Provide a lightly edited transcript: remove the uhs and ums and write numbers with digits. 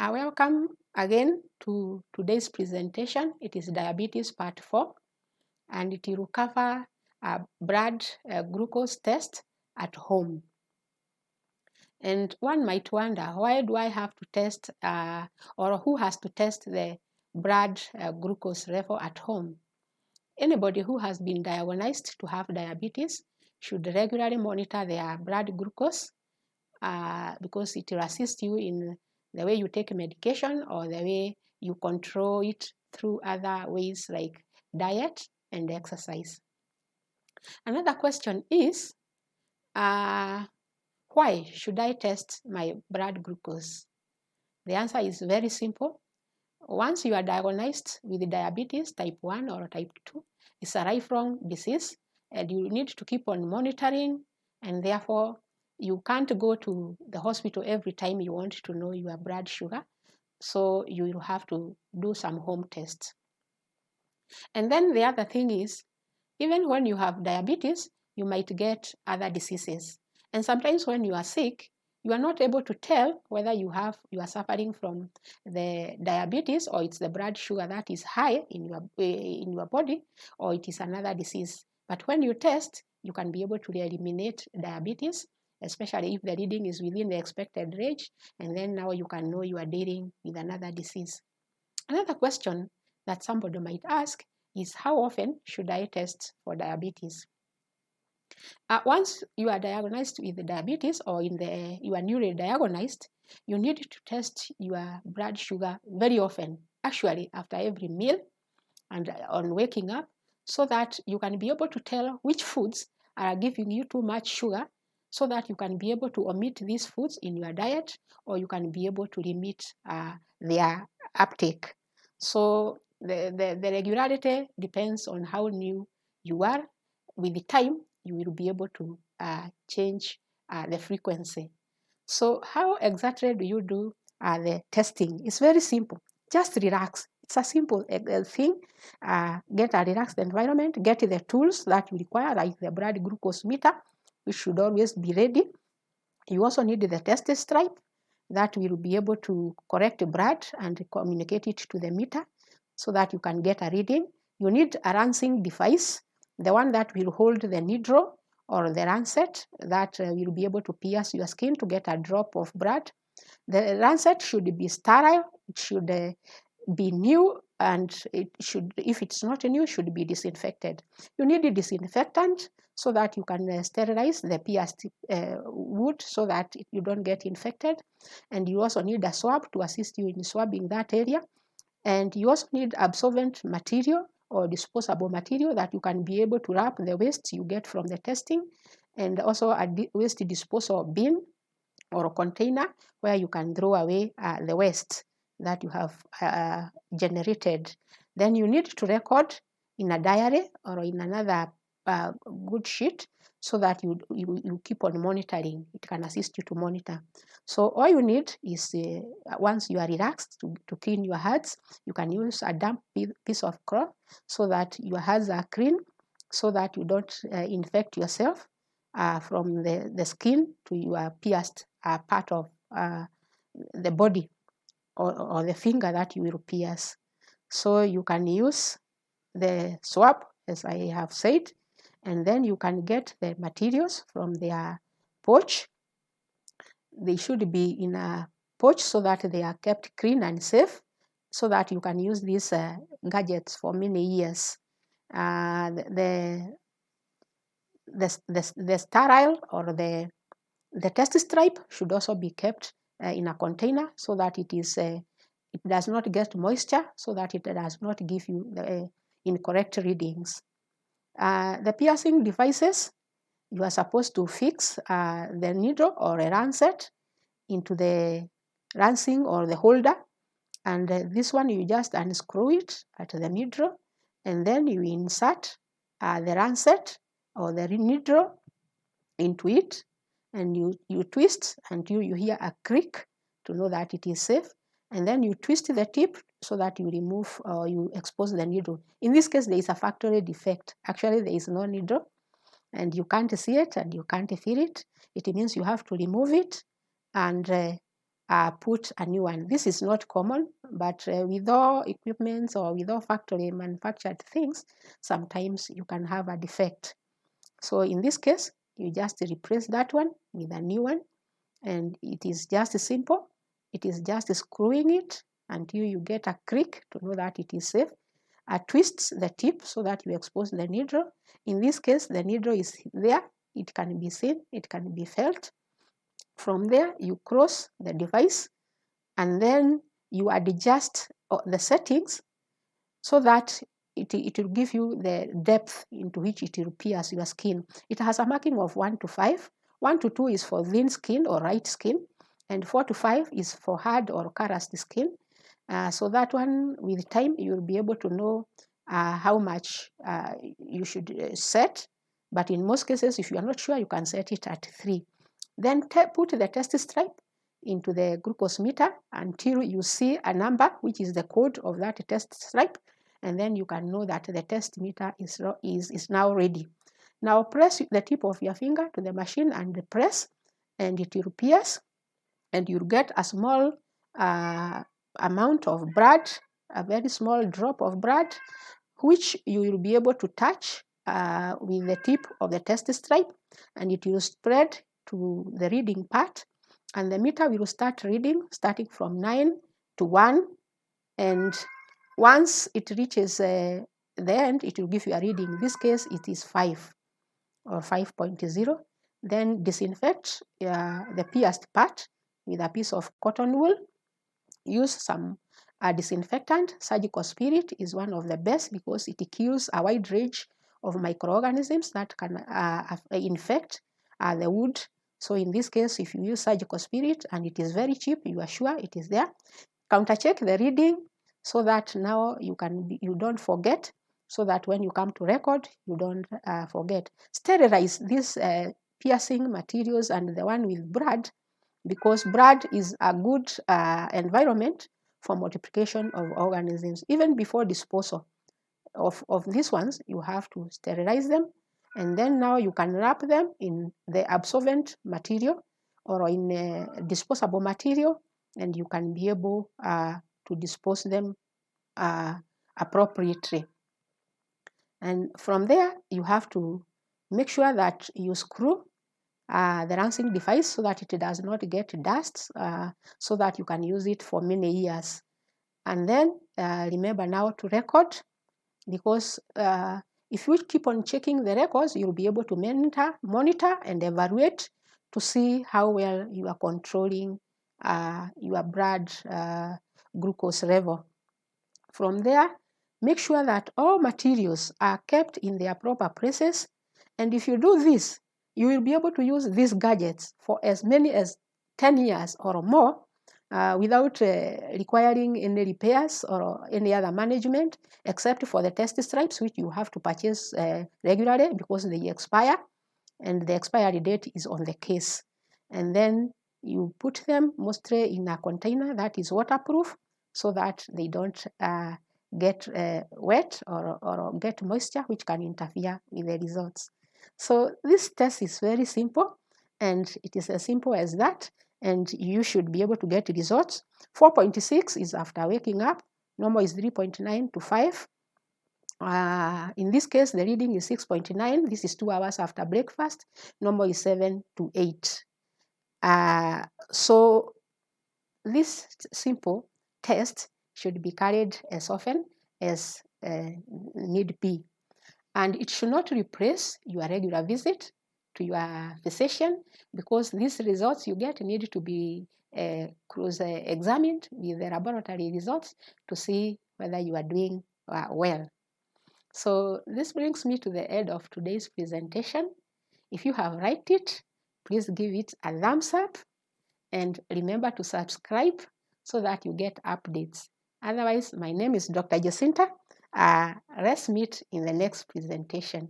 Welcome again to today's presentation. It is diabetes part 4, and it will cover blood glucose test at home. And one might wonder, why do I have to test, or who has to test the blood glucose level at home? Anybody who has been diagnosed to have diabetes should regularly monitor their blood glucose because it will assist you in the way you take medication or the way you control it through other ways like diet and exercise. Another question is, why should I test my blood glucose? The answer is very simple. Once you are diagnosed with diabetes type 1 or type 2, it's a lifelong disease, and you need to keep on monitoring, and therefore you can't go to the hospital every time you want to know your blood sugar. So you will have to do some home tests. And then the other thing is, even when you have diabetes, you might get other diseases. And sometimes when you are sick, you are not able to tell whether you are suffering from the diabetes or it's the blood sugar that is high in your body, or it is another disease. But when you test, you can be able to eliminate diabetes, especially if the reading is within the expected range, and then now you can know you are dealing with another disease. Another question that somebody might ask is, how often should I test for diabetes? Once you are diagnosed with diabetes, or you are newly diagnosed, you need to test your blood sugar very often, actually after every meal and on waking up, so that you can be able to tell which foods are giving you too much sugar, so that you can be able to omit these foods in your diet, or you can be able to limit their uptake. So the regularity depends on how new you are. With the time, you will be able to change the frequency. So how exactly do you do the testing? It's very simple. Just relax. It's a simple thing. Get a relaxed environment. Get the tools that you require, like the blood glucose meter, which should always be ready. You also need the test stripe that will be able to correct blood and communicate it to the meter so that you can get a reading. You need a lancing device, the one that will hold the needle or the lancet that will be able to pierce your skin to get a drop of blood. The lancet should be sterile. It should be new, and it should, if it's not new, should be disinfected. You need a disinfectant so that you can sterilize the pierced wood so that you don't get infected. And you also need a swab to assist you in swabbing that area. And you also need absorbent material or disposable material that you can be able to wrap the waste you get from the testing, and also a waste disposal bin or a container where you can throw away the waste that you have generated. Then you need to record in a diary or in another good sheet so that you keep on monitoring. It can assist you to monitor. So all you need is, once you are relaxed, to clean your hands. You can use a damp piece of cloth so that your hands are clean, so that you don't infect yourself from the skin to your pierced part of the body, or the finger that you will pierce. So you can use the swab, as I have said, and then you can get the materials from their pouch. They should be in a pouch so that they are kept clean and safe, so that you can use these gadgets for many years. The sterile or the test stripe should also be kept in a container so that it does not get moisture, so that it does not give you the incorrect readings. The piercing devices, you are supposed to fix the needle or a lancet into the lancing or the holder, and this one you just unscrew it at the needle, and then you insert the lancet or the needle into it, and you twist until you hear a click to know that it is safe, and then you twist the tip so that you remove or you expose the needle. In this case, there is a factory defect. Actually, there is no needle, and you can't see it and you can't feel it. It means you have to remove it and put a new one. This is not common, but with all equipments or with all factory manufactured things, sometimes you can have a defect. So in this case, you just replace that one with a new one, and it is just simple. It is just screwing it until you get a creak to know that it is safe. Twist the tip so that you expose the needle. In this case, the needle is there. It can be seen, it can be felt. From there, you cross the device, and then you adjust the settings so that it will give you the depth into which it will pierce your skin. It has a marking of 1 to 5. 1 to 2 is for thin skin or light skin, and 4 to 5 is for hard or calloused skin. So that one, with time, you will be able to know how much you should set. But in most cases, if you are not sure, you can set it at 3. Then put the test stripe into the glucose meter until you see a number, which is the code of that test stripe, and then you can know that the test meter is now ready. Now press the tip of your finger to the machine and press, and it will pierce, and you'll get a small amount of blood, a very small drop of blood, which you will be able to touch with the tip of the test stripe, and it will spread to the reading part, and the meter will start reading starting from 9 to 1, and once it reaches the end, it will give you a reading. In this case, it is 5 or 5.0. Then disinfect the pierced part with a piece of cotton wool. Use some disinfectant. Surgical spirit is one of the best because it kills a wide range of microorganisms that can infect the wood. So in this case, if you use surgical spirit and it is very cheap, you are sure it is there. Countercheck the reading so that now you don't forget, so that when you come to record, you don't forget. Sterilize these piercing materials and the one with blood, because blood is a good environment for multiplication of organisms. Even before disposal of these ones, you have to sterilize them, and then now you can wrap them in the absorbent material or in a disposable material, and you can be able to dispose them appropriately. And from there, you have to make sure that you screw the rinsing device so that it does not get dust, so that you can use it for many years. And then remember now to record, because if you keep on checking the records, you'll be able to monitor and evaluate to see how well you are controlling your blood glucose level. From there, make sure that all materials are kept in their proper places. And if you do this, you will be able to use these gadgets for as many as 10 years or more without requiring any repairs or any other management, except for the test stripes, which you have to purchase regularly because they expire, and the expiry date is on the case. And then you put them mostly in a container that is waterproof, so that they don't get wet or get moisture, which can interfere with the results. So this test is very simple, and it is as simple as that, and you should be able to get results. 4.6 is after waking up. Normal is 3.9 to 5. In this case, the reading is 6.9. This is 2 hours after breakfast. Normal is 7 to 8. So this simple test should be carried as often as need be. And it should not replace your regular visit to your physician, because these results you get need to be cross-examined with the laboratory results to see whether you are doing well. So this brings me to the end of today's presentation. If you have liked it, please give it a thumbs up, and remember to subscribe so that you get updates. Otherwise, my name is Dr. Jacinta. Let's meet in the next presentation.